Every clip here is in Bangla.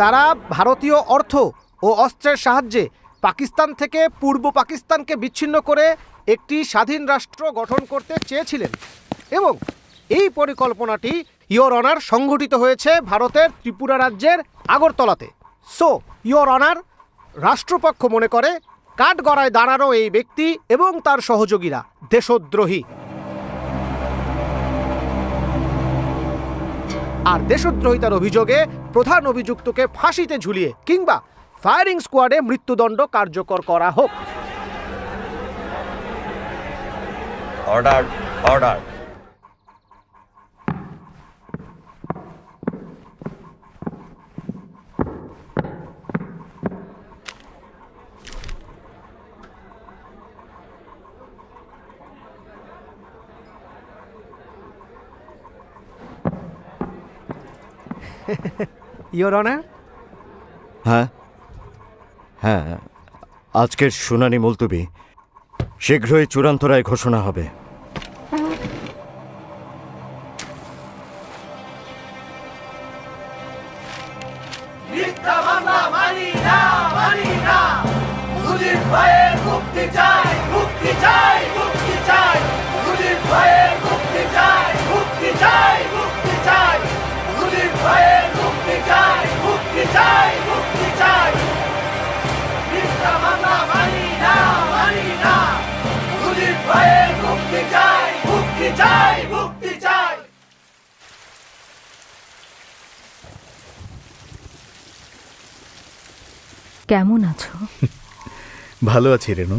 তারা ভারতীয় অর্থ ও অস্ত্রের সাহায্যে পাকিস্তান থেকে পূর্ব পাকিস্তানকে বিচ্ছিন্ন করে একটি স্বাধীন রাষ্ট্র গঠন করতে চেয়েছিলেন এবং এই পরিকল্পনাটি ইয়োর অনার সংঘটিত হয়েছে ভারতের ত্রিপুরা রাজ্যের আগরতলাতে। সো ইয়োর অনার, রাষ্ট্রপক্ষ মনে করে কাঠগড়ায় দাঁড়ানো এই ব্যক্তি এবং তার সহযোগীরা দেশদ্রোহী, আর দেশদ্রোহিতার অভিযোগে প্রধান অভিযুক্তকে ফাঁসিতে ঝুলিয়ে কিংবা ফায়ারিং স্কোয়াডে মৃত্যুদণ্ড কার্যকর করা হোক। Order, order. Your honour. হ্যাঁ হ্যাঁ, আজকের শুনানি মুলতবি, শীঘ্রই চূড়ান্ত রায় ঘোষণা হবে। কেমন আছো? ভালো আছি রেনু।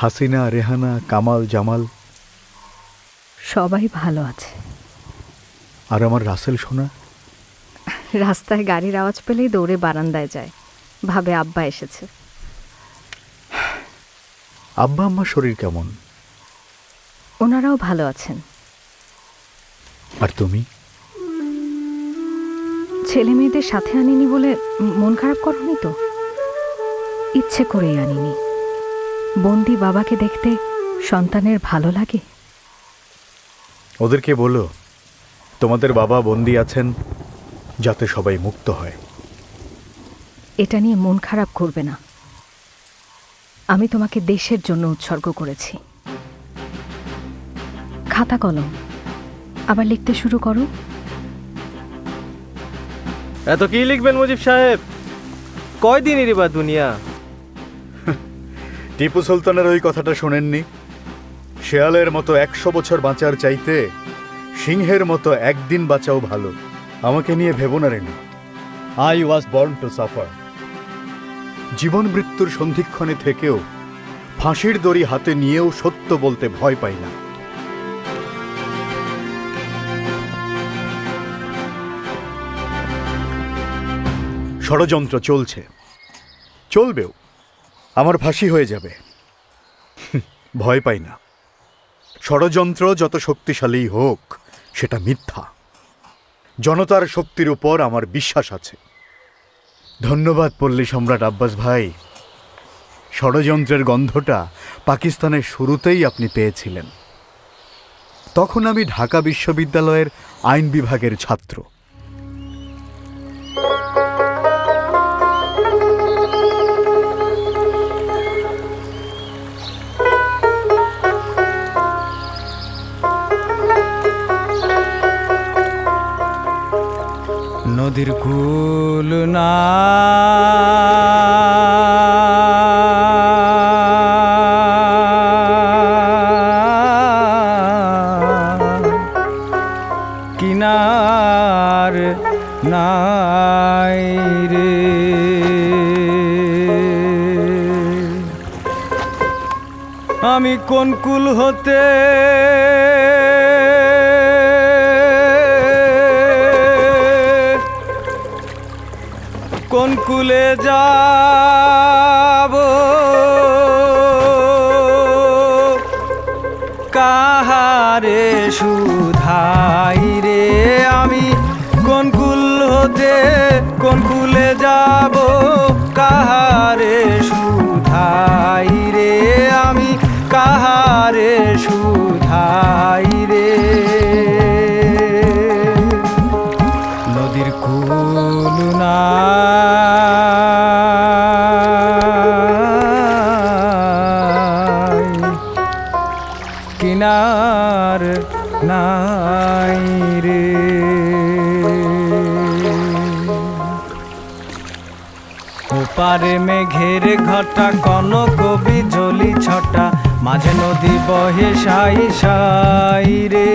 হাসিনা, রেহানা, কামাল, জামাল সবাই ভালো আছে। আর আমার রাসেল সোনা? রাস্তায় গাড়ির আওয়াজ পেলেই দৌড়ে বারান্দায় যায়, ভাবে আব্বা এসেছে। আব্বা আম্মার শরীর কেমন? ওনারাও ভালো আছেন। আর তুমি? ছেলে মেয়েদের সাথে আনিনি বলে মন খারাপ করনি তো? ইচ্ছে করেই আনিনি। বন্দি বাবাকে দেখতে সন্তানের ভালো লাগে। ওদেরকে বলো তোমাদের বাবা বন্দি আছেন যাতে সবাই মুক্ত হয়। এটা নিয়ে মন খারাপ করবে না। আমি তোমাকে দেশের জন্য উৎসর্গ করেছি। খাতা কলম আবার লিখতে শুরু করো। এত কি লিখবেন মুজিব সাহেব? কয়দিনেরই বা দুনিয়া। টিপু সুলতানের ওই কথাটা শোনেননি? শেয়ালের মতো 100 বছর বাঁচার চাইতে সিংহের মতো একদিন বাঁচাও ভালো। আমাকে নিয়ে ভেবো না Renu. I was born to suffer. জীবন মৃত্যুর সন্ধিক্ষণে থেকেও ফাঁসির দড়ি হাতে নিয়েও সত্য বলতে ভয় পাই না। ষড়যন্ত্র চলছে, চলবেও। আমার ফাঁসি হয়ে যাবে, ভয় পাই না। ষড়যন্ত্র যত শক্তিশালী হোক সেটা মিথ্যা। জনতার শক্তির উপর আমার বিশ্বাস আছে। ধন্যবাদ পল্লী সম্রাট আব্বাস ভাই। ষড়যন্ত্রের গন্ধটা পাকিস্তানের শুরুতেই আপনি পেয়েছিলেন। তখন আমি ঢাকা বিশ্ববিদ্যালয়ের আইন বিভাগের ছাত্র। নদীর কুল না কিনার নাই রে, আমি কোন কুল হতে কোন কুলে যাব, কাহারে সুধাই রে। আমি কোন কুল হতে কোন কুলে যাব, কাহারে সুধাই রে। আমি কাহারে সুধাই রে। নদীর কুল না ওপারে মেঘের ঘটা কনক বিজলি ছটা, মাঝে নদী বহে সাই সাই রে।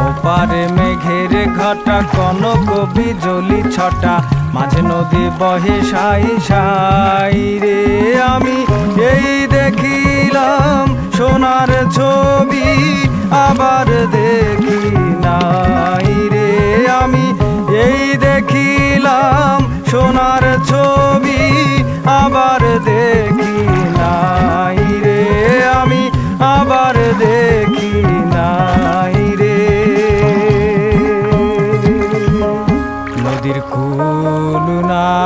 ওপারে মেঘের ঘটা কনক বিজলি ছটা, মাঝে নদী বহে সাই সাই রে। আমি এই দেখিলাম সোনার ছবি, আবার দেখি নাই রে। আমি এই দেখিলাম সোনার ছবি, আবার দেখি নাই রে। আমি আবার দেখি নাই রে। নদীর কুল নাই,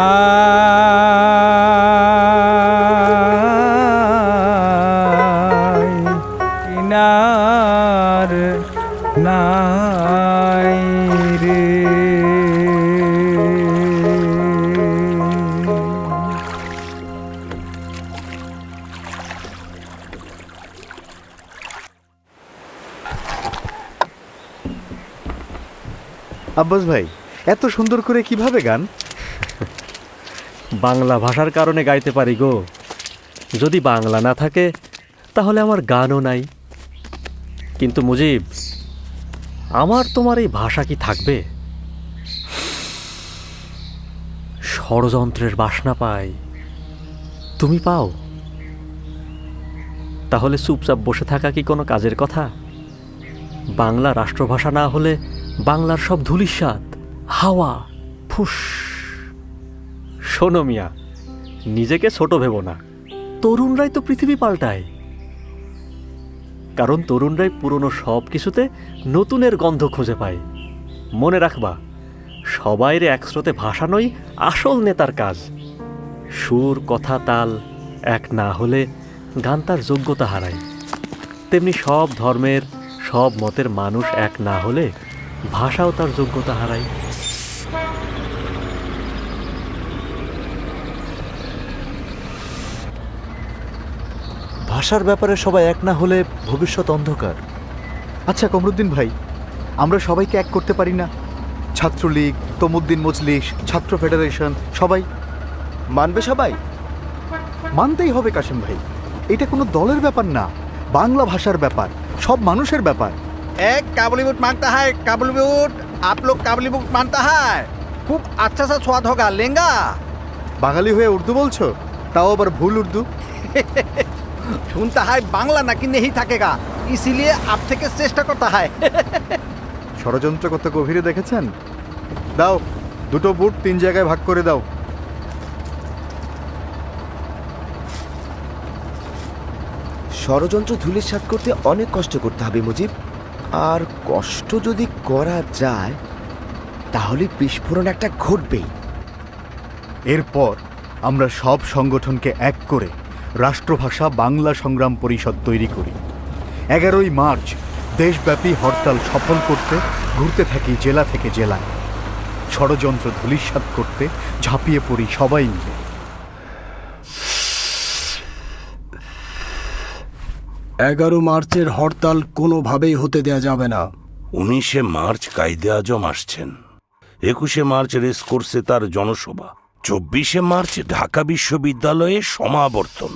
কিনার নাই রে। আব্বাস ভাই, এত সুন্দর করে কিভাবে গান? বাংলা ভাষার কারণে গাইতে পারি গো। যদি বাংলা না থাকে তাহলে আমার গানও নাই। কিন্তু মুজিব, আমার তোমার এই ভাষা কি থাকবে? ষড়যন্ত্রের বাসনা পাই, তুমি পাও? তাহলে চুপচাপ বসে থাকা কি কোনো কাজের কথা? বাংলা রাষ্ট্রভাষা না হলে বাংলার সব ধূলিসাৎ, হাওয়া, ফুস। শোনো মিয়া, নিজেকে ছোট ভেবো না। তরুণরাই তো পৃথিবী পাল্টায়। কারণ তরুণরাই পুরনো সব কিছুতে নতুনের গন্ধ খুঁজে পায়। মনে রাখবা, সবাইরে একস্রোতে ভাসানোই আসল নেতার কাজ। সুর, কথা, তাল এক না হলে গান তার যোগ্যতা হারায়। তেমনি সব ধর্মের, সব মতের মানুষ এক না হলে ভাষাও তার যোগ্যতা হারায়। ভাষার ব্যাপারে সবাই এক না হলে ভবিষ্যৎ অন্ধকার। আচ্ছা কমরুদ্দিন ভাই, আমরা সবাইকে এক করতে পারি না? ছাত্রলীগ, তমুদ্দিন মজলিস, ছাত্র ফেডারেশন, সবাই মানবে? সবাই মানতেই হবে কাশেম ভাই। এটা কোনো দলের ব্যাপার না, বাংলা ভাষার ব্যাপার, সব মানুষের ব্যাপার। एक काबुली बुट मांगता है, काबुली बुट। आप लोग काबुली बुट मांगता है, खूब अच्छा सा स्वाद होगा, लेंगा? বাঙালি হয়ে উর্দু বলছো, তাও আবার ভুল উর্দু। सुनता है बांग्ला ना कि नहीं थकेगा, इसीलिए आप থেকে চেষ্টা করতে হয়। ষড়যন্ত্র কত গভীরে দেখেছেন? দাও, দুটো বুট 3 জায়গায় ভাগ করে দাও। ষড়যন্ত্র ধূলিসাৎ করতে অনেক কষ্ট করতে হবে মুজিব। আর কষ্ট যদি করা যায় তাহলে বিস্ফোরণ একটা ঘটবেই। এরপর আমরা সব সংগঠনকে এক করে রাষ্ট্রভাষা বাংলা সংগ্রাম পরিষদ তৈরি করি। 11ই মার্চ দেশব্যাপী হরতাল সফল করতে ঘুরতে থাকি জেলা থেকে জেলায়। ষড়যন্ত্র ধূলিসাৎ করতে ঝাঁপিয়ে পড়ি সবাই মিলে। 11 মার্চের হরতাল কোনোভাবেই হতে দেয়া যাবে না। 19শে মার্চ কায়দে আজম আসছেন, 21শে মার্চ রেসকোর্সে তার জনসভা, 24শে মার্চ ঢাকা বিশ্ববিদ্যালয়ে সমাবর্তন।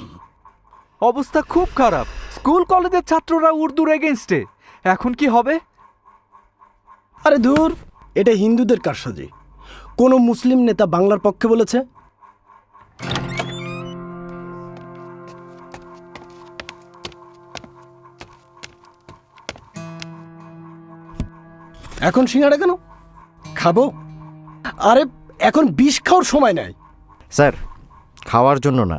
অবস্থা খুব খারাপ। স্কুল কলেজের ছাত্ররা উর্দুর এগেইনস্টে। এখন কি হবে? আরে ধুর, এটা হিন্দুদের কারসাজি। কোনো মুসলিম নেতা বাংলার পক্ষে বলেছে? এখন সিঙ্গাড়া কেন খাবো? আরে এখন বিষ খাওয়ার সময় নাই। স্যার, খাওয়ার জন্য না,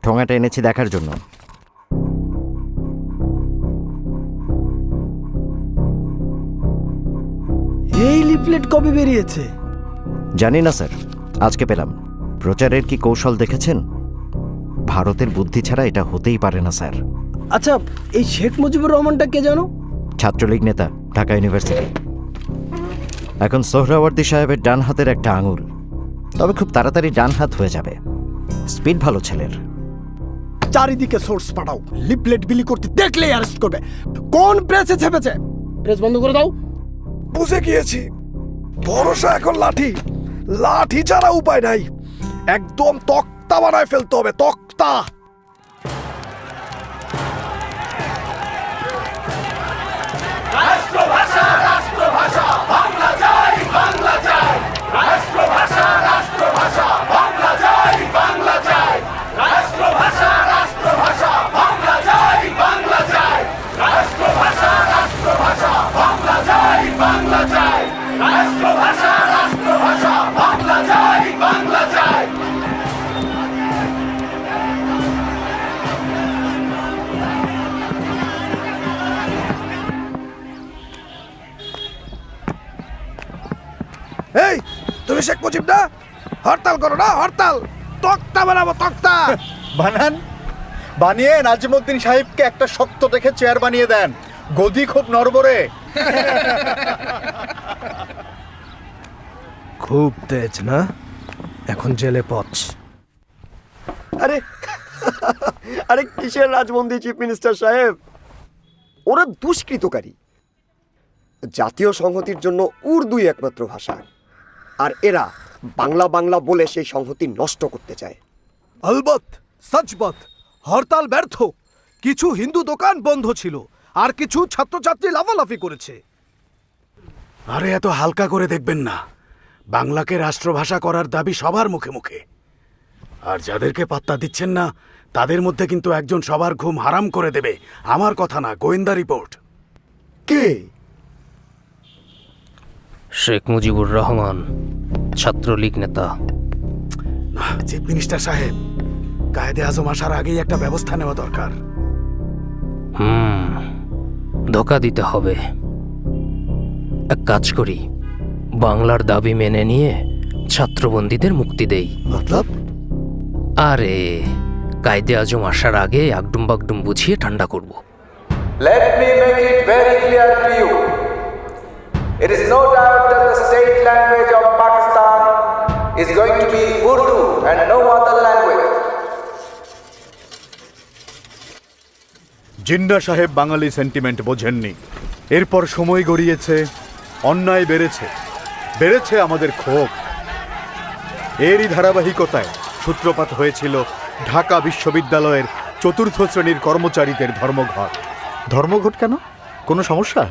ঠোঙাটা এনেছি দেখার জন্য। এই লিফলেট কবে বেরিয়েছে? জানি না স্যার, আজকে পেলাম। প্রচারের কি কৌশল দেখেছেন? ভারতের বুদ্ধি ছাড়া এটা হতেই পারে না স্যার। আচ্ছা, এই শেখ মুজিবুর রহমানটা কে জানো? ছাত্রলীগ নেতা, ঢাকা ইউনিভার্সিটি। এখন সোহরাওয়ার্দী সাহেবের ডান হাতের একটা আঙুল, তবে খুব তাড়াতাড়ি ডান হাত হয়ে যাবে। স্পিড ভালো ছেলের। চারিদিকে সোর্স পাঠাও, লিফলেট বিলি করতে দেখলেই অ্যারেস্ট করবে। কোন প্রেসে ছেপেছে? প্রেস বন্ধ করে দাও। বুঝে গিয়েছি, ভরসা এখন লাঠি, লাঠি ছাড়া উপায় নাই। একদম তক্তা বানায় ফেলতে হবে, তক্তা। এই তুমি শেখ মুজিব না? হরতাল করো না, হরতাল। তক্তা বানাবো, তক্তা। বানান, বানিয়ে নাজিমউদ্দিন সাহেবকে একটা শক্ত দেখে চেয়ার বানিয়ে দেন। গদি খুব নড়বড়ে। খুব তেজ না? এখন জেলে পচ। আরে আরে কিসের রাজবন্দী চিফ মিনিস্টার সাহেব? ওরা দুষ্কৃতকারী। জাতীয় সংহতির জন্য উর্দুই একমাত্র ভাষা, আর এরা বাংলা বাংলা বলে সেই সংহতি নষ্ট করতে চায়। আলবত, সচবত, হরতাল ব্যর্থ। কিছু হিন্দু দোকান বন্ধ ছিল, আর কিছু ছাত্রছাত্রী লাফালাফি করেছে। আরে এত হালকা করে দেখবেন না। বাংলাকে রাষ্ট্রভাষা করার দাবি সবার মুখে মুখে, আর যাদেরকে পাত্তা দিচ্ছেন না তাদের মধ্যে কিন্তু একজন সবার ঘুম হারাম করে দেবে। আমার কথা না, গোয়েন্দা রিপোর্ট। কে? শেখ মুজিবুর রহমান, ছাত্রলীগ নেতা। না চিফ মিনিস্টার সাহেব, কায়েদে আজম আসার আগেই একটা ব্যবস্থা নেওয়া দরকার। ধোকা দিতে হবে। এক কাজ করি, বাংলার দাবি মেনে নিয়ে ছাত্রবন্দীদের মুক্তি দেই। মতলব? আরে কায়েদে আজম আসার আগে আগডুম বাগডুম বুঝিয়ে ঠান্ডা করব। Let me make it very clear to you. It is no doubt that the state language of Pakistan is going to be Urdu and no other language. Jinnah সাহেব বাঙালি সেন্টিমেন্ট বোঝেননি। এরপর সময় গড়িয়েছে, অন্যায় বেড়েছে, বেড়েছে আমাদের ক্ষোভ। এরই ধারাবাহিকতায় সূত্রপাত হয়েছিল ঢাকা বিশ্ববিদ্যালয়ের চতুর্থ শ্রেণীর কর্মচারীদের ধর্মঘট। ধর্মঘট কেন? কোনো সমস্যা?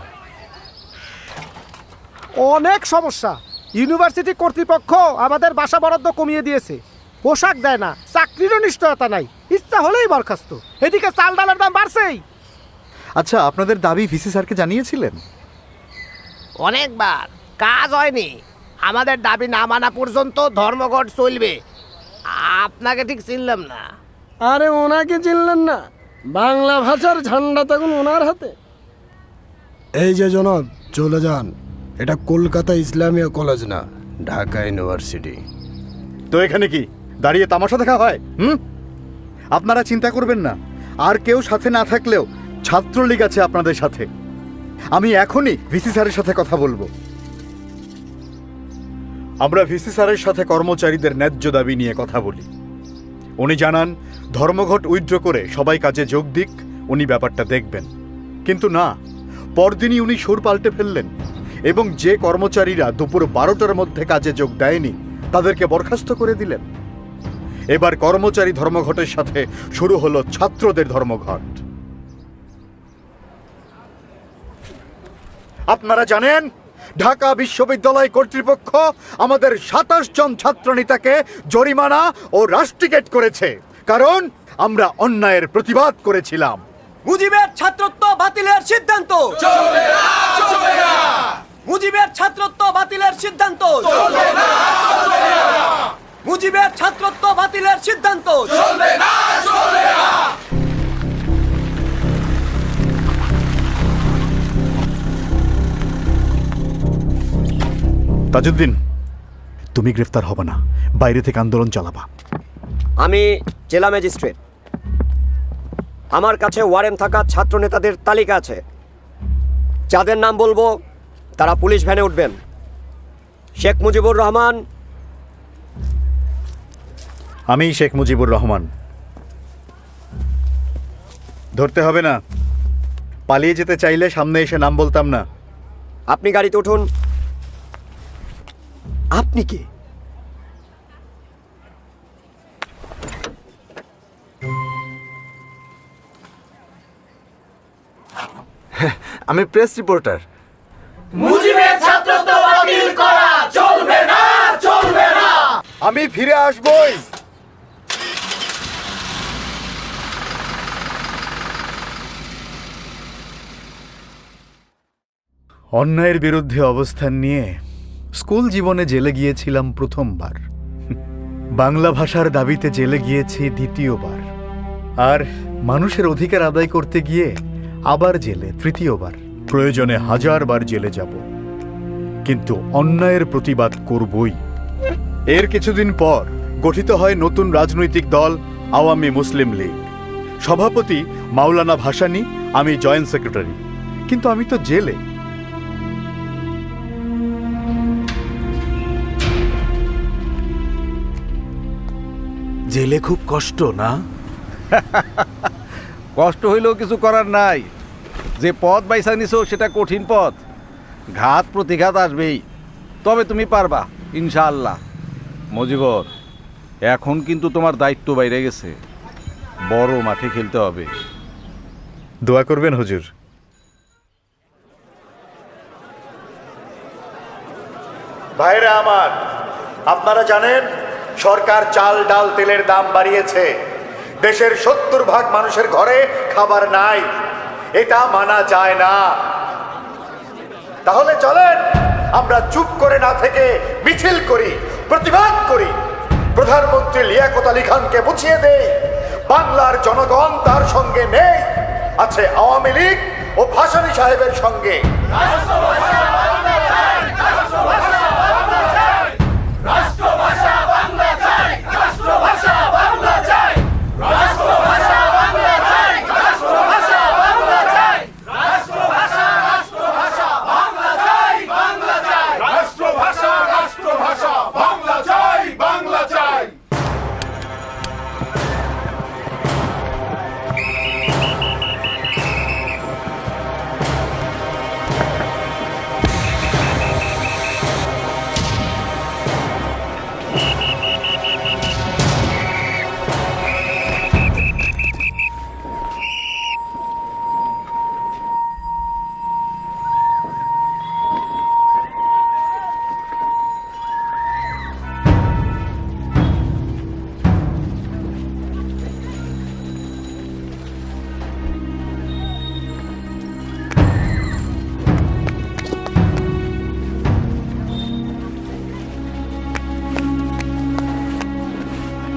অনেক সমস্যা। ইউনিভার্সিটি কর্তৃপক্ষ আমাদের বাসা বরাদ্দ কমিয়ে দিয়েছে, পোশাক দেয় না, চাকরিরও নিশ্চয়তা নাই, ইচ্ছা হলেই বরখাস্ত। এদিকে চাল ডালের দাম বাড়ছেই। আচ্ছা, আপনাদের দাবি ভিসি স্যারকে জানিয়েছিলেন? অনেকবার, কাজ হয়নি। আমাদের দাবি না মানা পর্যন্ত ধর্মঘট চলবে। আপনাকে ঠিক চিনলাম না। আরে ওনাকে চিনলেন না? বাংলা ভাষার ঝান্ডা তখন ওনার হাতে। এই যে জনাব, চলে যান। এটা কলকাতা ইসলামিয়া কলেজ না, ঢাকা ইউনিভার্সিটি। তো এখানে কি দাঁড়িয়ে তামাশা দেখা হয়? আপনারা চিন্তা করবেন না, আর কেউ সাথে না থাকলেও ছাত্রলীগ আছে আপনাদের সাথে। আমি এখনই ভিসি স্যারের সাথে কথা বলবো। আমরা ভিসি স্যারের সাথে কর্মচারীদের ন্যায্য দাবি নিয়ে কথা বলি। উনি জানান ধর্মঘট উইথড্র করে সবাই কাজে যোগ দিক, উনি ব্যাপারটা দেখবেন। কিন্তু না, পরদিনই উনি সুর পাল্টে ফেললেন এবং যে কর্মচারীরা দুপুর 12টার মধ্যে কাজে যোগ দেয়নি তাদেরকে বরখাস্ত করে দিলেন। এবার কর্মচারী ধর্মঘটের সাথে শুরু হলো ছাত্রদের ধর্মঘট। আপনারা জানেন ঢাকা বিশ্ববিদ্যালয় কর্তৃপক্ষ আমাদের 27 জন ছাত্রনেতাকে জরিমানা ও রাস্টিকেট করেছে, কারণ আমরা অন্যায়ের প্রতিবাদ করেছিলাম। মুজিবের ছাত্রত্ব বাতিলের সিদ্ধান্ত চলবে না, চলবে না। মুজিবের ছাত্রত্ব বাতিলের সিদ্ধান্ত চলবে না, চলবে না। মুজিবের ছাত্রত্ব বাতিলের সিদ্ধান্ত চলবে না, চলবে না। তাজউদ্দিন, তুমি গ্রেফতার হবে না, বাইরে থেকে আন্দোলন চালাবা। আমি জেলা ম্যাজিস্ট্রেট। আমার কাছে ওয়ারেন্ট থাকা ছাত্র নেতাদের তালিকা আছে। যাদের নাম বলবো তারা পুলিশ ভ্যানে উঠবেন। শেখ মুজিবুর রহমান। আমি শেখ মুজিবুর রহমান। ধরতে হবে না। পালিয়ে যেতে চাইলে সামনে এসে নাম বলতাম না। আপনি গাড়িতে উঠুন। আপনি কে? আমি প্রেস রিপোর্টার। মুজিবের ছাত্রত্ব বাতিল করা চলবে না, চলবে না। আমি ফিরে আসবই। অন্যায়ের বিরুদ্ধে অবস্থান নিয়ে স্কুল জীবনে জেলে গিয়েছিলাম প্রথমবার, বাংলা ভাষার দাবিতে জেলে গিয়েছি দ্বিতীয়বার, আর মানুষের অধিকার আদায় করতে গিয়ে আবার জেলে তৃতীয়বার। প্রয়োজনে 1000 বার জেলে যাব, কিন্তু অন্যায়ের প্রতিবাদ করবই। এর কিছুদিন পর গঠিত হয় নতুন রাজনৈতিক দল আওয়ামী মুসলিম লীগ। সভাপতি মাওলানা ভাসানী, আমি জয়েন্ট সেক্রেটারি। কিন্তু আমি তো জেলে। জেলে খুব কষ্ট না? কষ্ট হইলেও কিছু করার নাই। যে পথ বাইসা নিছো সেটা কঠিন পথ, ঘাত প্রতিঘাত আসবেই, তবে তুমি পারবা ইনশাআল্লাহ। মজিবর, এখন কিন্তু তোমার দায়িত্ব বাইরে গেছে, বড় মাঠে খেলতে হবে। দোয়া করবেন হুজুর। ভাইরা আমার, আপনারা জানেন সরকার চাল ডাল তেলের দাম বাড়িয়েছে। দেশের 70% মানুষের ঘরে খাবার নাই। এটা মানা যায় না। তাহলে চলেন আমরা চুপ করে না থেকে মিছিল করি, প্রতিবাদ করি, প্রধানমন্ত্রী লিয়াকত আলী খানকে বুঝিয়ে দেই বাংলার জনগণ তার সঙ্গে নেই, আছে আওয়ামী লীগ ও ভাসানী সাহেবের সঙ্গে।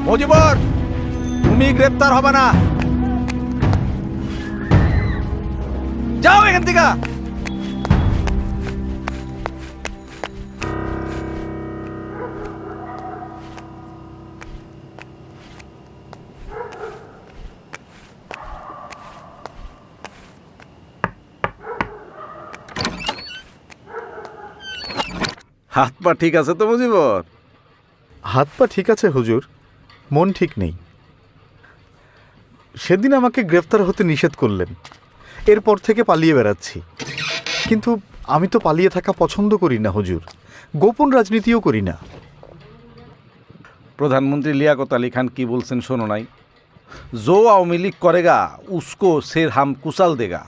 মজিবর, তুমি গ্রেপ্তার হবে না, যাও এখান থেকে। হাত পা ঠিক আছে তো মজিবর? হাত পা ঠিক আছে হুজুর, মন ঠিক নেই। সেদিন আমাকে গ্রেফতার হতে নিষেধ করলেন, এরপর থেকে পালিয়ে বেড়াচ্ছি। কিন্তু আমি তো পালিয়ে থাকা পছন্দ করি না হুজুর, গোপন রাজনীতিও করি না। প্রধানমন্ত্রী লিয়াকত আলী খান কি বলছেন শোনো নাই? জো আওয়ামী লীগ করেগা উসকো সের হাম কুসাল দেগা।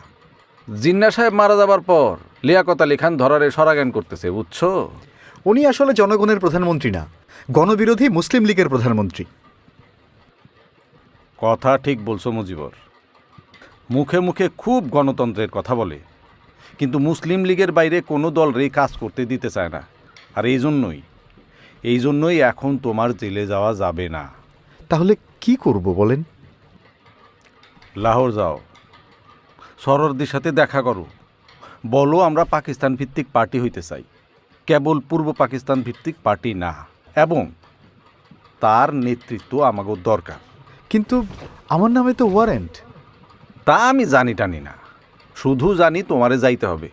জিন্না সাহেব মারা যাবার পর লিয়াকত আলী খান ধরারে সরাগান করতেছে, বুঝছো? উনি আসলে জনগণের প্রধানমন্ত্রী না, গণবিরোধী মুসলিম লীগের প্রধানমন্ত্রী। কথা ঠিক বলছো মুজিবর, মুখে মুখে খুব গণতন্ত্রের কথা বলে, কিন্তু মুসলিম লীগের বাইরে কোনো দল রে কাজ করতে দিতে চায় না। আর এই জন্যই এখন তোমার জেলে যাওয়া যাবে না। তাহলে কি করব বলেন? লাহোর যাও, সরোয়ার্দির সাথে দেখা করো, বলো আমরা পাকিস্তান ভিত্তিক পার্টি হইতে চাই, কেবল পূর্ব পাকিস্তান ভিত্তিক পার্টি না, এবং তার নেতৃত্ব আমাকে দরকার। কিন্তু আমার নামে তো ওয়ারেন্ট। তা আমি জানি টানি না, শুধু জানি তোমারে যাইতে হবে,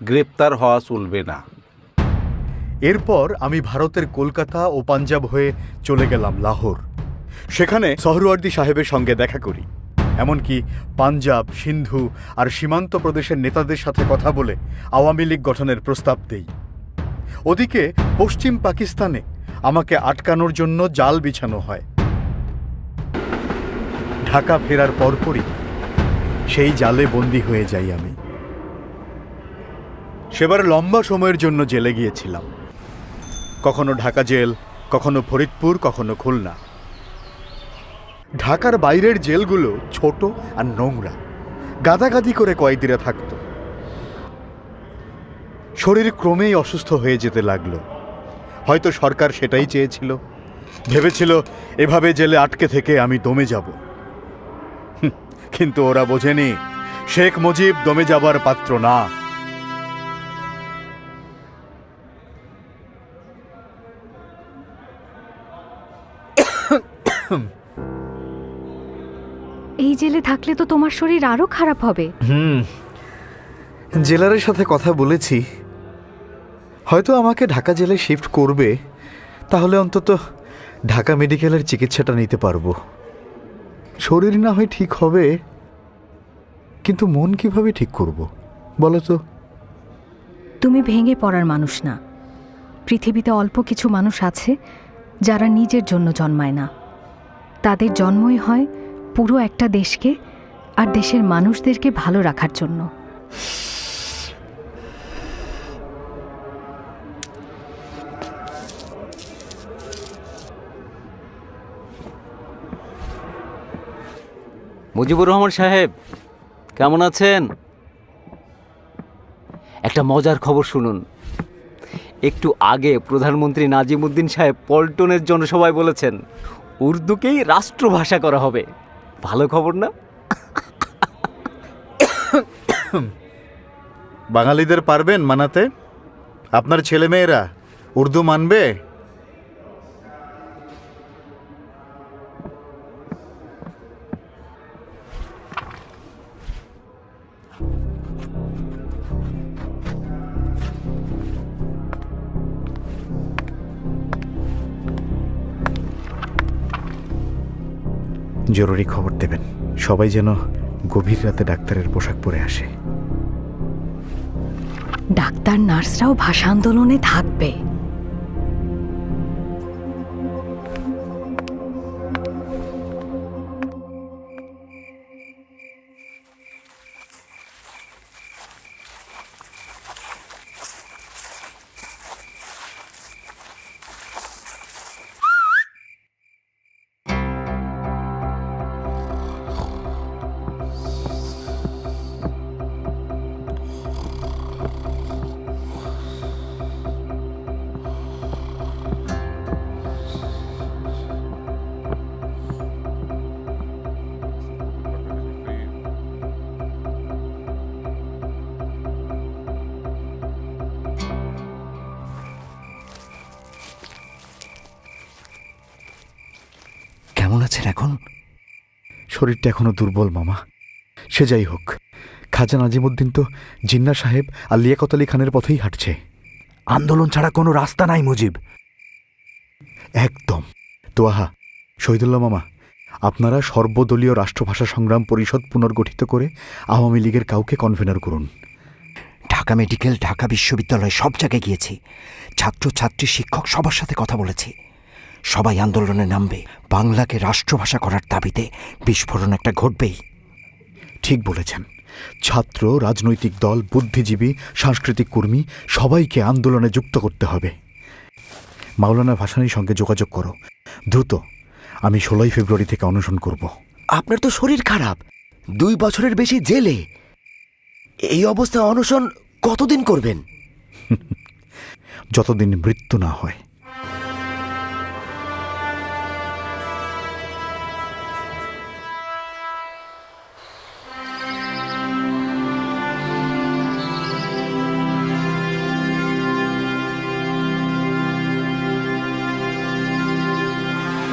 গ্রেপ্তার হওয়া চলবে না। এরপর আমি ভারতের কলকাতা ও পাঞ্জাব হয়ে চলে গেলাম লাহোর। সেখানে সোহরাওয়ার্দী সাহেবের সঙ্গে দেখা করি এমনকি পাঞ্জাব, সিন্ধু আর সীমান্ত প্রদেশের নেতাদের সাথে কথা বলে আওয়ামী লীগ গঠনের প্রস্তাব দেই। ওদিকে পশ্চিম পাকিস্তানে আমাকে আটকানোর জন্য জাল বিছানো হয়। ঢাকা ফেরার পরপরই সেই জালে বন্দী হয়ে যাই আমি। সেবার লম্বা সময়ের জন্য জেলে গিয়েছিলাম, কখনো ঢাকা জেল, কখনো ফরিদপুর, কখনো খুলনা। ঢাকার বাইরের জেলগুলো ছোট আর নোংরা, গাদাগাদি করে কয়েদিরা থাকত। শরীর ক্রমেই অসুস্থ হয়ে যেতে লাগলো। হয়তো সরকার সেটাই চেয়েছিল, ভেবেছিল এভাবে জেলে আটকে থেকে আমি দমে যাব। কিন্তু ওরা বোঝেনি শেখ মুজিব দমে যাবার পাত্র না। এই জেলে থাকলে তো তোমার শরীর আরো খারাপ হবে। জেলারের সাথে কথা বলেছি, হয়তো আমাকে ঢাকা জেলে শিফট করবে, তাহলে অন্তত ঢাকা মেডিকেলের চিকিৎসাটা নিতে পারবো। শরীর না হয় ঠিক হবে, কিন্তু মন কিভাবে ঠিক করব বলো তো? তুমি ভেঙে পড়ার মানুষ না। পৃথিবীতে অল্প কিছু মানুষ আছে যারা নিজের জন্য জন্মায় না, তাদের জন্মই হয় পুরো একটা দেশকে আর দেশের মানুষদেরকে ভালো রাখার জন্য। মুজিবুর রহমান সাহেব, কেমন আছেন? একটা মজার খবর শুনুন। একটু আগে প্রধানমন্ত্রী নাজিমুদ্দিন সাহেব পল্টনের জনসভায় বলেছেন উর্দুকেই রাষ্ট্রভাষা করা হবে। ভালো খবর না? বাঙালিদের পারবেন মানাতে? আপনার ছেলেমেয়েরা উর্দু মানবে? জরুরি খবর দেবেন, সবাই যেন গভীর রাতে ডাক্তারের পোশাক পরে আসে। ডাক্তার নার্সরাও ভাষা আন্দোলনে থাকবে। কেমন আছেন এখন? শরীরটা এখনো দুর্বল মামা। সে যাই হোক, খাজা নাজিমুদ্দিন তো জিন্না সাহেব আর লিয়াকত আলী খানের পথেই হাঁটছে। আন্দোলন ছাড়া কোনো রাস্তা নাই মুজিব। একদম। তোয়াহা, শহীদুল্লাহ মামা, আপনারা সর্বদলীয় রাষ্ট্রভাষা সংগ্রাম পরিষদ পুনর্গঠিত করে আওয়ামী লীগের কাউকে কনভেনার করুন। ঢাকা মেডিকেল, ঢাকা বিশ্ববিদ্যালয় সব জায়গায় গিয়েছি। ছাত্র ছাত্রী, শিক্ষক সবার সাথে কথা বলেছি। সবাই আন্দোলনে নামবে। বাংলাকে রাষ্ট্রভাষা করার দাবিতে বিস্ফোরণ একটা ঘটবেই। ঠিক বলেছেন। ছাত্র, রাজনৈতিক দল, বুদ্ধিজীবী, সাংস্কৃতিক কর্মী সবাইকে আন্দোলনে যুক্ত করতে হবে। মাওলানা ভাসানীর সঙ্গে যোগাযোগ করো দ্রুত। আমি 16 ফেব্রুয়ারি থেকে অনশন করব। আপনার তো শরীর খারাপ, 2 বছরের বেশি জেলে। এই অবস্থায় অনশন কতদিন করবেন? যতদিন মৃত্যু না হয়।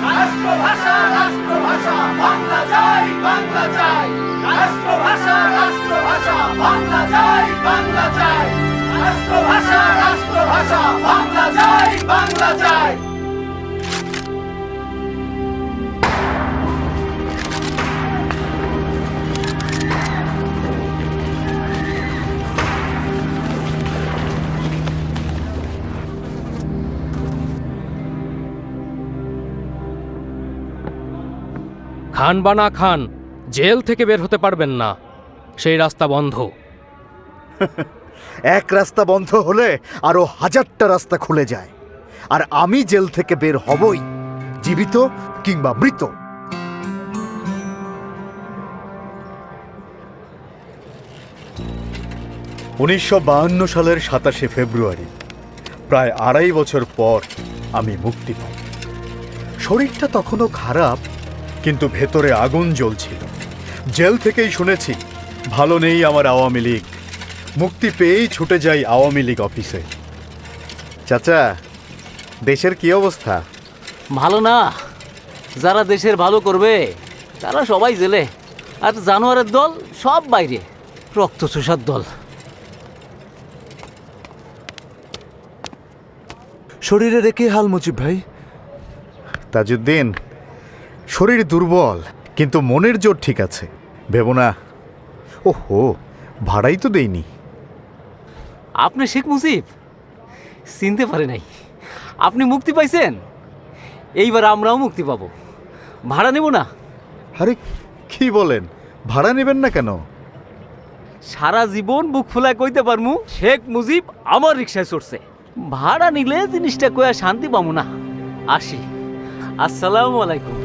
রাষ্ট্রভাষা রাষ্ট্রভাষা বাংলা চাই, বাংলা চাই। রাষ্ট্রভাষা রাষ্ট্রভাষা বাংলা চাই, বাংলা চাই। রাষ্ট্রভাষা রাষ্ট্রভাষা বাংলা চাই, বাংলা চাই। খান বা না খান, জেল থেকে বের হতে পারবেন না, সেই রাস্তা বন্ধ। এক রাস্তা বন্ধ হলে আরো হাজারটা রাস্তা খুলে যায়, আর আমি জেল থেকে বের হবই, জীবিত কিংবা মৃত। 1952 সালের 27শে ফেব্রুয়ারি, প্রায় 2.5 বছর পর আমি মুক্তি পাই। শরীরটা তখনও খারাপ, কিন্তু ভেতরে আগুন জ্বলছিল। জেল থেকেই শুনেছি ভালো নেই আমার আওয়ামী লীগ। মুক্তি পেয়েই ছুটে যাই আওয়ামী লীগ অফিসে। চাচা, দেশের কি অবস্থা? ভালো না। যারা দেশের ভালো করবে তারা সবাই জেলে, আর জানোয়ারের দল সব বাইরে, রক্ত চোষার দল। শরীরে রেখে হাল মুজিব ভাই। তাজউদ্দিন, শরীর দুর্বল, কিন্তু মনের জোর ঠিক আছে। ভেবো না। ওহো, ভাড়াই তো দেইনি। আপনি শেখ মুজিব? চিনতে পারে নাই। আপনি মুক্তি পাইছেন, এইবার আমরাও মুক্তি পাবো। ভাড়া নেব না। আরে কি বলেন, ভাড়া নেবেন না কেন? সারা জীবন বুক ফুলায় কইতে পারমু শেখ মুজিব আমার রিক্সায় চড়ছে। ভাড়া নিলে জিনিসটা কয়া শান্তি পাবো না। আসি। আসসালামু আলাইকুম।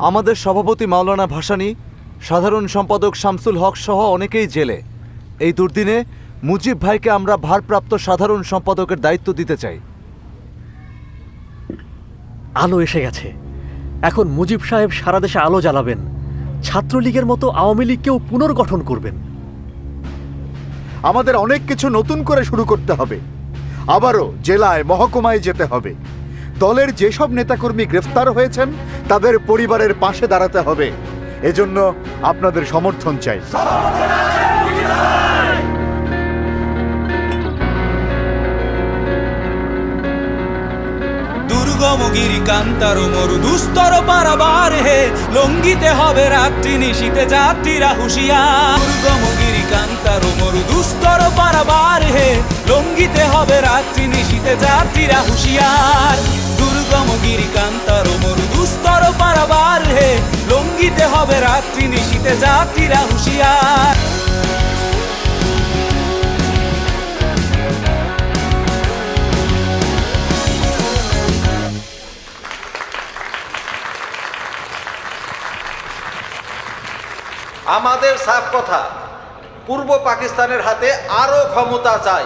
আমাদের সভাপতি মাওলানা ভাসানী, সাধারণ সম্পাদক শামসুল হক সহ অনেকেই জেলে। এই দুর্দিনে মুজিব ভাইকে আমরা ভারপ্রাপ্ত সাধারণ সম্পাদকের দায়িত্ব দিতে চাই। আলো এসে গেছে। এখন মুজিব সাহেব সারা দেশে আলো জ্বালাবেন, ছাত্রলীগের মতো আওয়ামী লীগকেও পুনর্গঠন করবেন। আমাদের অনেক কিছু নতুন করে শুরু করতে হবে। আবারও জেলায়, মহকুমায় যেতে হবে। দলের যেসব নেতাকর্মী গ্রেফতার হয়েছেন তাদের পরিবারের পাশে দাঁড়াতে হবে। এজন্য আপনাদের সমর্থন চাই। দুর্গমগিরি কান্তার মরু দুস্তর পারাবার হে, লঙ্গিতে হবে রাত্রি নিশীতে যাত্রীরা হুঁশিয়ার। দুর্গমগিরি কান্তার মরু দুস্তর পারাবার হে, লঙ্গিতে হবে রাত্রি নিশীতে যাত্রীরা হুঁশিয়ার। দুর্গমগিরি কান্তার মরু দুস্তর পারাবার হে, লঙ্গিতে হবে রাত্রি নিশীতে যাত্রীরা হুঁশিয়ার। আমাদের সাফ কথা, পূর্ব পাকিস্তানের হাতে আরও ক্ষমতা চাই।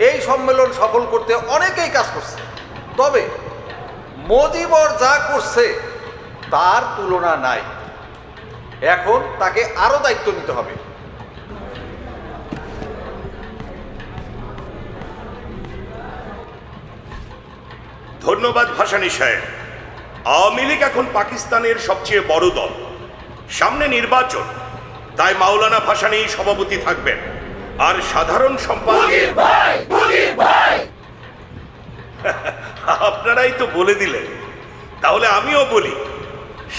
এই সম্মেলন সফল করতে অনেকেই কাজ করছে, তবে মুজিবর যা করছে তার তুলনা নাই। এখন তাকে আরও দায়িত্ব নিতে হবে। ধন্যবাদ ভাসানী সাহেব। আওয়ামী লীগ এখন পাকিস্তানের সবচেয়ে বড় দল। সামনে নির্বাচন, তাই মাওলানা ভাসানী সভাপতি থাকবেন, আর সাধারণ সম্পাদক আপনারাই তো বলে দিলেন, তাহলে আমিও বলি,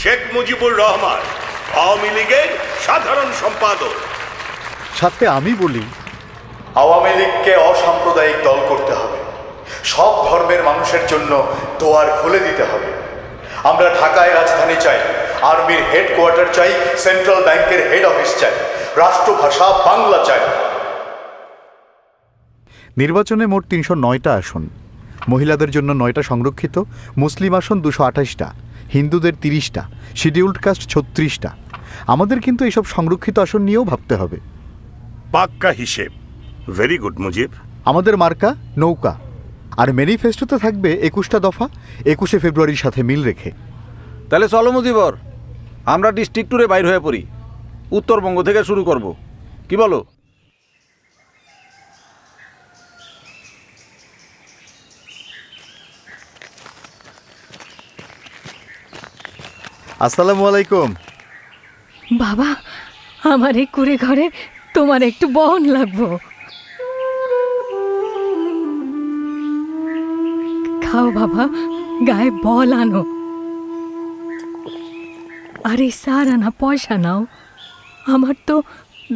শেখ মুজিবুর রহমান আওয়ামী লীগের সাধারণ সম্পাদক। সাথে আমি বলি, আওয়ামী লীগকে অসাম্প্রদায়িক দল করতে হবে। সব ধর্মের মানুষের জন্য দোয়ার খুলে দিতে হবে। আমরা ঢাকায় রাজধানী চাই, আর্মির হেডকোয়ার্টার চাই, সেন্ট্রাল ব্যাংকের হেড অফিস চাই, রাষ্ট্রভাষা বাংলা চাই। নির্বাচনে মোট 309টা আসন। মহিলাদের জন্য 9টা সংরক্ষিত, মুসলিম আসন 228টা, হিন্দুদের 30টা, শিডিউলড কাস্ট 36টা। আমাদের কিন্তু এইসব সংরক্ষিত আসন নিয়েও ভাবতে হবে। পাক্কা হিসেব। Very good Mujib. আমাদের মার্কা নৌকা, আর ম্যানিফেস্টোতে থাকবে 21টা দফা, 21শে ফেব্রুয়ারির সাথে মিল রেখে। তাহলে চলো মুজিবর, আমরা ডিস্ট্রিক্ট ট্যুরে বাইর হয়ে পড়ি। উত্তরবঙ্গ থেকে শুরু করব, কি বলো? আসসালামু আলাইকুম। বাবা, আমার এই কুড়ে ঘরে তোমার একটু বহন লাগবো। খাও বাবা, গায়ে বল আনো। আরে সার আনা পয়সা নাও, আমার তো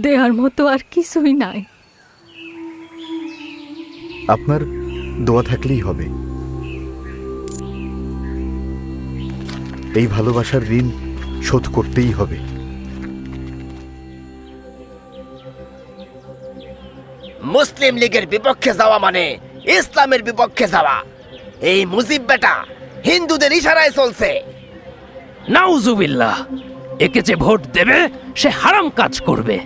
দেওয়ার মতো আর কিছুই নাই। আপনার দোয়া থাকলেই হবে। এই ভালোবাসার ঋণ শোধ করতেই হবে। মুসলিম লীগের বিপক্ষে যাওয়া মানে ইসলামের বিপক্ষে যাওয়া। এই মুজিব বেটা হিন্দুদের ইশারায় চলছে। নাউজুবিল্লাহ, একে যে ভোট দেবে সে হারাম কাজ করবে।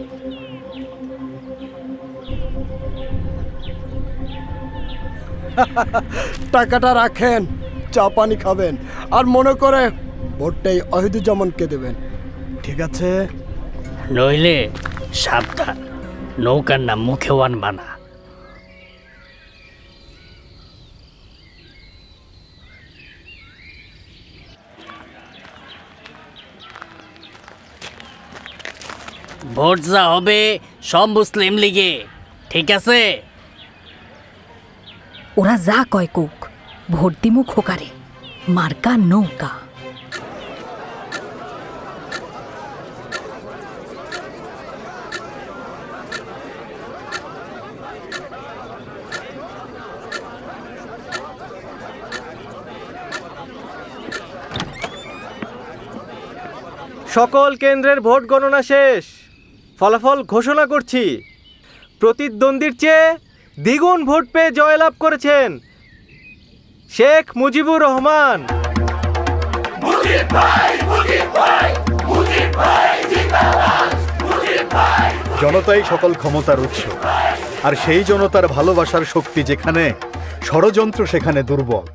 টাকাটা রাখেন, চা পানি খাবেন, আর মনে করে ভোটটাই অহিদুজ্জামানকে দেবেন, ঠিক আছে? নইলে সাবধান, নৌকার নাম মুখেও আনবা না। ভোট যা হবে সব মুসলিম লীগে, ঠিক আছে? ওরা যা কয় কুক, ভোট দিমু খোকারে, মার্কা নৌকা। সকল কেন্দ্রের ভোট গণনা শেষ। ফলাফল ঘোষণা করছি। প্রতিদ্বন্দ্বীর চেয়ে দ্বিগুণ ভোট পেয়ে জয়লাভ করেছেন শেখ মুজিবুর রহমান। জনতাই সকল ক্ষমতার উৎস, আর সেই জনতার ভালোবাসার শক্তি যেখানে, ষড়যন্ত্র সেখানে দুর্বল।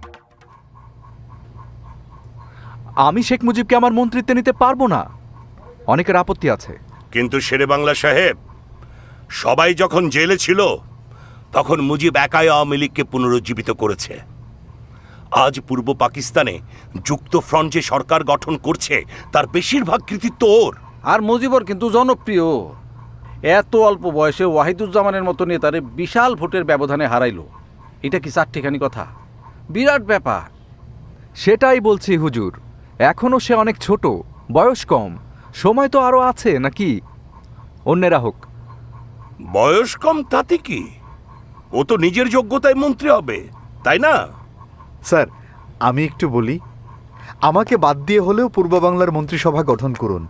আমি শেখ মুজিবকে আমার মন্ত্রিত্বে নিতে পারবো না, অনেকের আপত্তি আছে। কিন্তু শেরে বাংলা সাহেব, সবাই যখন জেলে ছিল তখন মুজিব একাই আওয়ামী লীগকে পুনরুজ্জীবিত করেছে। আজ পূর্ব পাকিস্তানে যুক্ত ফ্রন্ট যে সরকার গঠন করছে তার বেশিরভাগ কৃতিত্ব ওর। আর মুজিবর কিন্তু জনপ্রিয়। এত অল্প বয়সে ওয়াহিদুজ্জামানের মতো নেতারে বিশাল ভোটের ব্যবধানে হারাইলো, এটা কি চারটিখানি কথা? বিরাট ব্যাপার। সেটাই বলছি হুজুর, এখনো সে অনেক ছোট, বয়স কম, সময় তো আরো আছে নাকি? অন্যেরা হোক। বয়স কম তাতে কি, ও তো নিজের যোগ্যতায় মন্ত্রী হবে, তাই না? স্যার, আমি একটু বলি, আমাকে বাদ দিয়ে হলেও পূর্ব বাংলার মন্ত্রিসভা গঠন করুন,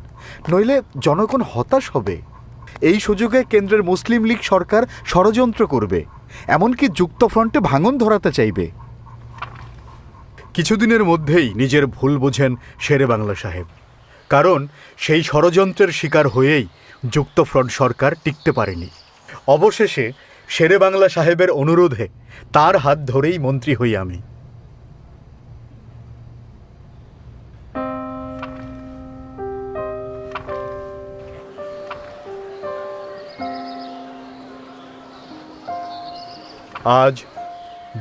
নইলে জনগণ হতাশ হবে। এই সুযোগে কেন্দ্রের মুসলিম লীগ সরকার ষড়যন্ত্র করবে, এমনকি যুক্ত ফ্রন্টে ভাঙন ধরাতে চাইবে। কিছুদিনের মধ্যেই নিজের ভুল বোঝেন শেরে বাংলা সাহেব, কারণ সেই ষড়যন্ত্রের শিকার হয়েই যুক্ত ফ্রন্ট সরকার টিকতে পারেনি। অবশেষে শেরে বাংলা সাহেবের অনুরোধে তার হাত ধরেই মন্ত্রী হই আমি। আজ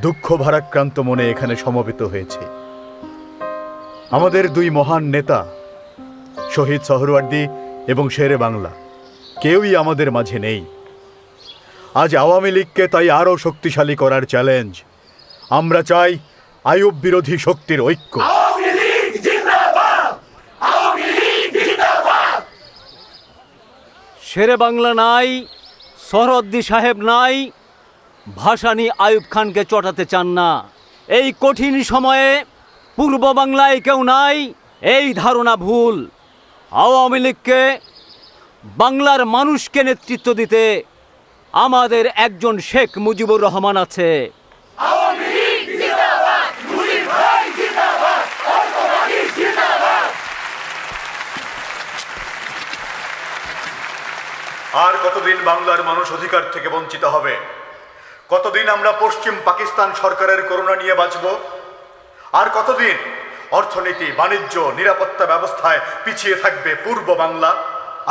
দুঃখ ভারাক্রান্ত মনে এখানে সমবেত হয়েছে। আমাদের দুই মহান নেতা শহীদ সোহরাওয়ার্দী এবং শেরে বাংলা কেউই আমাদের মাঝে নেই। আজ আওয়ামী লীগকে তাই আরও শক্তিশালী করার চ্যালেঞ্জ। আমরা চাই আইয়ুব বিরোধী শক্তির ঐক্য। শেরে বাংলা নাই, সোহরাওয়ার্দী সাহেব নাই, ভাসানী আইয়ুব খানকে চটাতে চান না। এই কঠিন সময়ে পূর্ব বাংলায় কেউ নাই, এই ধারণা ভুল। আওয়ামী লীগকে, বাংলার মানুষকে নেতৃত্ব দিতে আমাদের একজন শেখ মুজিবুর রহমান আছে। আর কতদিন বাংলার মানুষ অধিকার থেকে বঞ্চিত হবে? কতদিন আমরা পশ্চিম পাকিস্তান সরকারের করুণা নিয়ে বাঁচব? আর কতদিন অর্থনীতি, বাণিজ্য, নিরাপত্তা ব্যবস্থায় পিছিয়ে থাকবে পূর্ব বাংলা?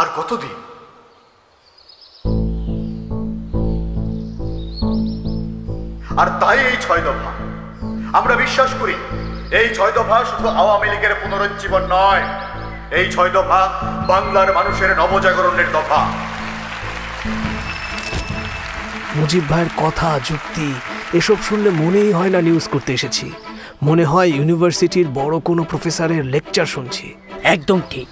আর কতদিন? আর তাই এই 6 দফা, আমরা বিশ্বাস করি এই 6 দফা শুধু আওয়ামী লীগের পুনরুজ্জীবন নয়, এই 6 দফা বাংলার মানুষের নবজাগরণের দফা। মুজিব ভাইয়ের কথা, যুক্তি এসব শুনলে মনেই হয় না নিউজ করতে এসেছি, মনে হয় ইউনিভার্সিটির বড় কোনো প্রফেসরের লেকচার শুনছি। একদম ঠিক।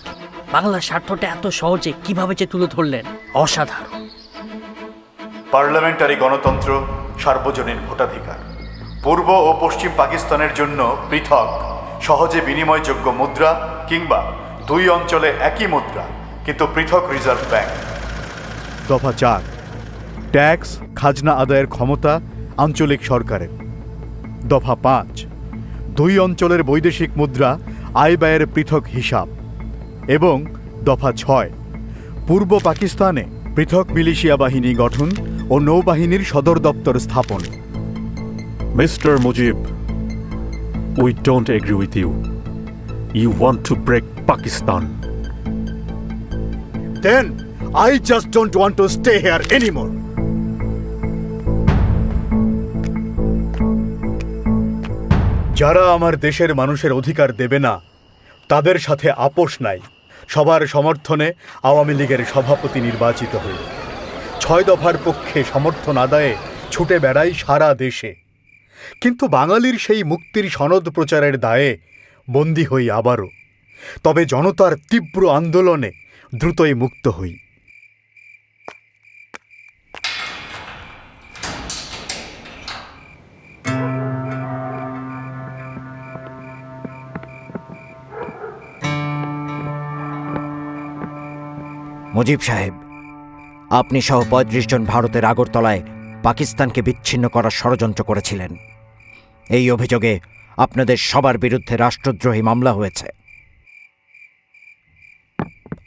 বাংলার স্বার্থটা এত সহজে কিভাবে যে তুলে ধরলেন, অসাধারণ। পার্লামেন্টারি গণতন্ত্র সার্বজনীন ভোটাধিকার, পূর্ব ও পশ্চিম পাকিস্তানের জন্য পৃথক সহজে বিনিময়যোগ্য মুদ্রা কিংবা দুই অঞ্চলে একই মুদ্রা কিন্তু পৃথক রিজার্ভ ব্যাংক। দফা 4, ট্যাক্স খাজনা আদায়ের ক্ষমতা আঞ্চলিক সরকারের। দফা 5, দুই অঞ্চলের বৈদেশিক মুদ্রা আয় ব্যয়ের পৃথক হিসাব। এবং দফা 6, পূর্ব পাকিস্তানে পৃথক মিলিশিয়া বাহিনী গঠন ও নৌবাহিনীর সদর দপ্তর স্থাপন। Mister Mujib, we don't agree with you. You want to break Pakistan. Then I just don't want to stay here anymore. যারা আমার দেশের মানুষের অধিকার দেবে না তাদের সাথে আপোষ নাই। সবার সমর্থনে আওয়ামী লীগের সভাপতি নির্বাচিত হই। 6 দফার পক্ষে সমর্থন আদায়ে ছুটে বেড়াই সারা দেশে, কিন্তু বাঙালির সেই মুক্তির সনদ প্রচারের দায়ে বন্দী হই আবারও। তবে জনতার তীব্র আন্দোলনে দ্রুতই মুক্ত হই। মুজিব সাহেব, আপনি সহ 35 জন ভারতের আগরতলায় পাকিস্তানকে বিচ্ছিন্ন করার ষড়যন্ত্র করেছিলেন। এই অভিযোগে আপনাদের সবার বিরুদ্ধে রাষ্ট্রদ্রোহী মামলা হয়েছে।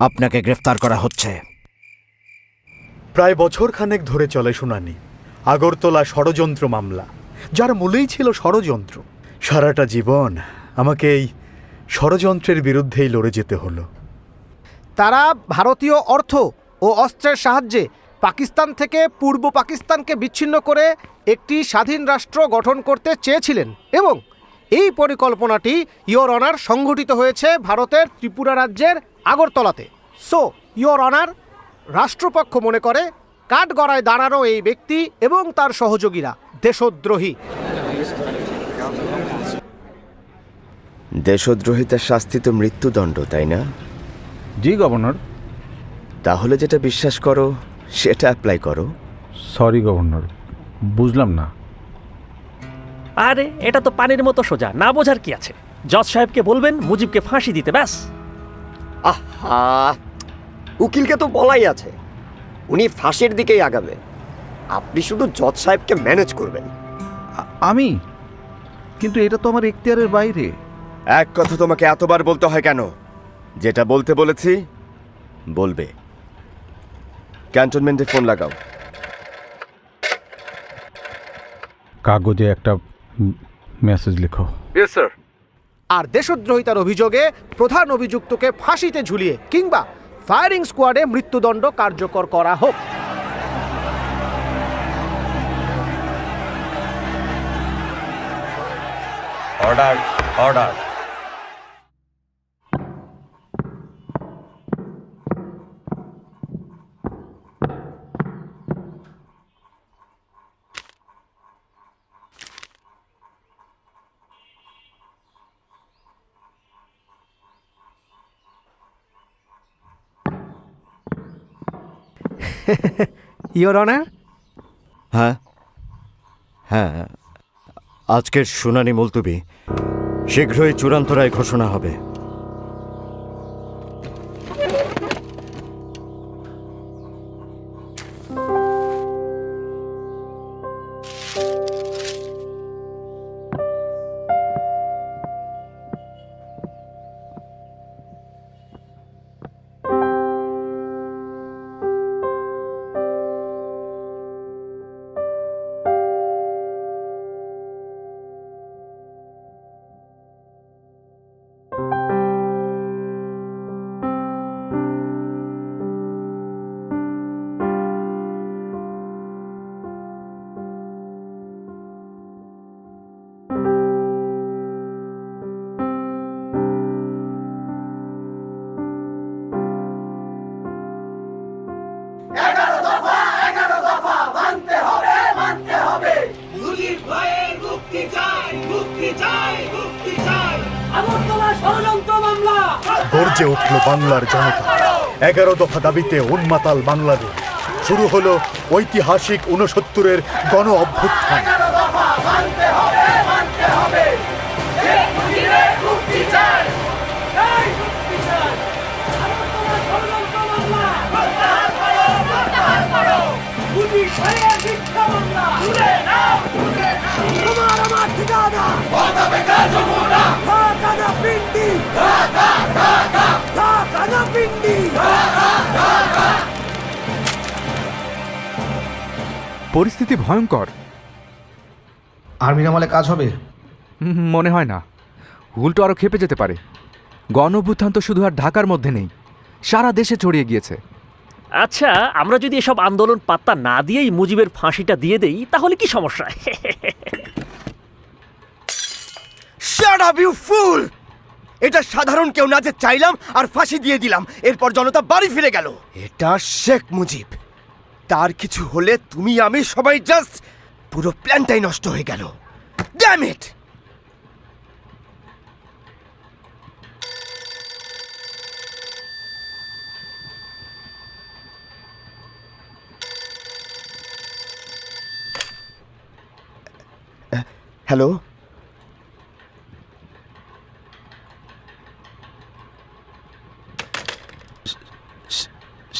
আপনাকে গ্রেফতার করা হচ্ছে। প্রায় বছরখানেক ধরে চলে শুনানি আগরতলা ষড়যন্ত্র মামলা, যার মূলেই ছিল ষড়যন্ত্র। সারাটা জীবন আমাকে এই ষড়যন্ত্রের বিরুদ্ধেই লড়ে যেতে হলো। তারা ভারতীয় অর্থ ও অস্ত্রের সাহায্যে পাকিস্তান থেকে পূর্ব পাকিস্তানকে বিচ্ছিন্ন করে একটি স্বাধীন রাষ্ট্র গঠন করতে চেয়েছিলেন এবং এই পরিকল্পনাটি ইয়োর অনার সংঘটিত হয়েছে ভারতের ত্রিপুরা রাজ্যের আগরতলাতে। সো ইয়োর অনার, রাষ্ট্রপক্ষ মনে করে কাঠগড়ায় দাঁড়ানো এই ব্যক্তি এবং তার সহযোগীরা দেশদ্রোহী। দেশদ্রোহিতার শাস্তি তো মৃত্যুদণ্ড, তাই না? জি গভর্নর। তাহলে যেটা বিশ্বাস করো সেটা অ্যাপ্লাই করো। সরি গভর্নর, বুঝলাম না। আরে এটা তো পানির মতো সোজা, না বোঝার কি আছে? জজ সাহেবকে বলবেন মুজিবকে ফাঁসি দিতে, ব্যাস। আহা, উকিলকে তো বলাই আছে, উনি ফাঁসির দিকেই আগাবে। আপনি শুধু জজ সাহেবকে ম্যানেজ করবেন। আমি? কিন্তু এটা তো আমার এখতিয়ারের বাইরে। এক কথা তোমাকে এতবার বলতে হয় কেন? যেটা বলতে বলেছি বলবে। ক্যান্টনমেন্টে ফোন লাগাও। কাগজে একটা মেসেজ লিখো। Yes sir. আর দেশদ্রোহিতার অভিযোগে প্রধান অভিযুক্তকে ফাঁসিতে ঝুলিয়ে কিংবা ফায়ারিং স্কোয়াডে মৃত্যুদণ্ড কার্যকর করা হোক। Order, order. Your honour. হ্যাঁ হ্যাঁ, আজকের শুনানি মুলতবি, শীঘ্রই চূড়ান্ত রায় ঘোষণা হবে। গর্জে উঠল বাংলার জনতা। 11 দফা দাবিতে উন্মাতাল বাংলাদেশ। শুরু হলো ঐতিহাসিক 69-এর গণ অভ্যুত্থান। পরিস্থিতি ভয়ঙ্কর। আর্মির আমলে কাজ হবে? মনে হয় না, উল্টো আরও খেপে যেতে পারে। গণ অভ্যুত্থান তো শুধু আর ঢাকার মধ্যে নেই, সারা দেশে ছড়িয়ে গিয়েছে। আচ্ছা, আমরা যদি এসব আন্দোলন পাত্তা না দিয়েই মুজিবের ফাঁসিটা দিয়ে দেই তাহলে কি সমস্যা? শাট আপ ইউ ফুল! এটা সাধারণ কেউ না যে চাইলাম আর ফাঁসি দিয়ে দিলাম, এরপর জনতা বাড়ি ফিরে গেল। এটা শেখ মুজিব। তার কিছু হলে তুমি আমি সবাই জাস্ট পুরো প্ল্যানটাই নষ্ট হয়ে গেল। Damn it! হ্যালো,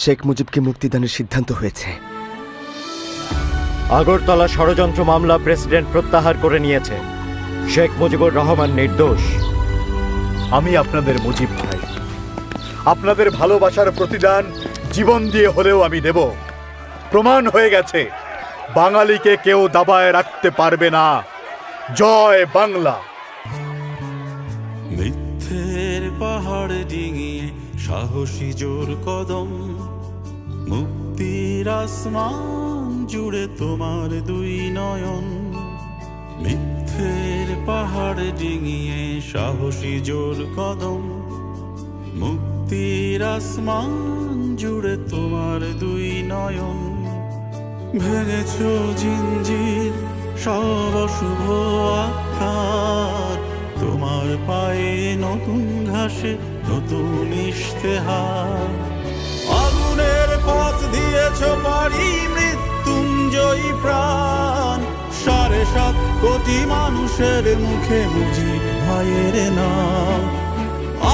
শেখ মুজিবকে মুক্তিদানের সিদ্ধান্ত হয়েছে। আগরতলা ষড়যন্ত্র মামলা প্রেসিডেন্ট প্রত্যাহার করে নিয়েছে। শেখ মুজিবুর রহমান নির্দোষ। আমি আপনাদের মুজিব ভাই, আপনাদের ভালোবাসার প্রতিদান জীবন দিয়ে হলেও আমি দেব। প্রমাণ হয়ে গেছে, বাঙালিকে কেউ দাবায় রাখতে পারবে না। জয় বাংলা। মিথ্যের পাহাড় ডিঙিয়ে সাহসী জোর কদম, মুক্তির আসমান জুড়ে তোমার দুই নয়ন। মিথ্যের পাহাড় ডিঙিয়ে সাহসী জোর কদম, মুক্তির আসমান জুড়ে তোমার দুই নয়ন। ভেঙেছ জিঞ্জির সব অশুভ আখ্যান, তোমার পায়ে নতুন ঘাসে নতুন ইশতেহার। আগুনের পথ দিয়েছ পারি মৃত্যুঞ্জয়ী প্রাণ, 7.5 কোটি মানুষের মুখে মুজিব ভাইয়ের নাম।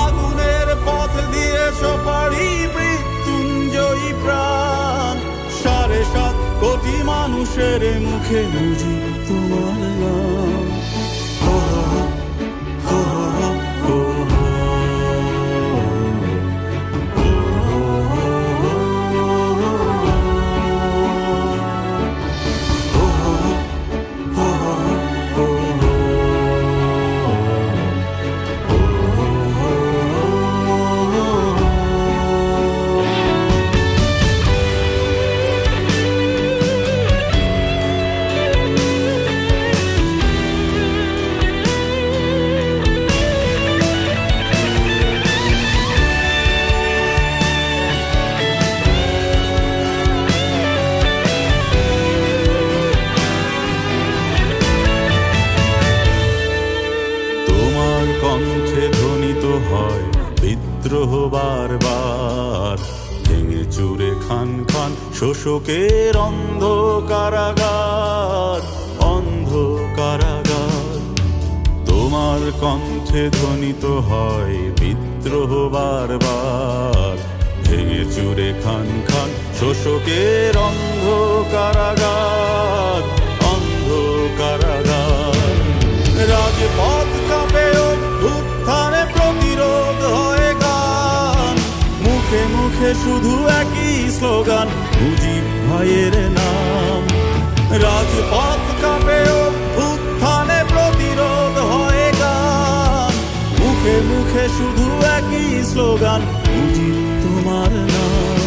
আগুনের পথ দিয়েছ পারি মৃত্যুঞ্জয়ী প্রাণ, 7.5 কোটি মানুষের মুখে মুজিব তোমার নাম। বিদ্রোহ বারবার ভেঙে চুরে খান খান শোষকের অন্ধ কারাগার, অন্ধ কারাগার। তোমার কণ্ঠে ধ্বনিত হয় বিদ্রোহ বারবার ভেঙে চুরে খান খান শোষকের অন্ধ কারাগার, অন্ধ কারাগার। রাজপথ কাঁপে অভ্যুত্থানে প্রতিরোধ হয় গান, মুখে মুখে শুধু একই স্লোগান, মুজিব ভাইয়ের নাম। রাজপথ কাঁপে অভ্যুত্থানে প্রতিরোধ হয় গান, মুখে মুখে শুধু একই স্লোগান, মুজিব তোমার নাম।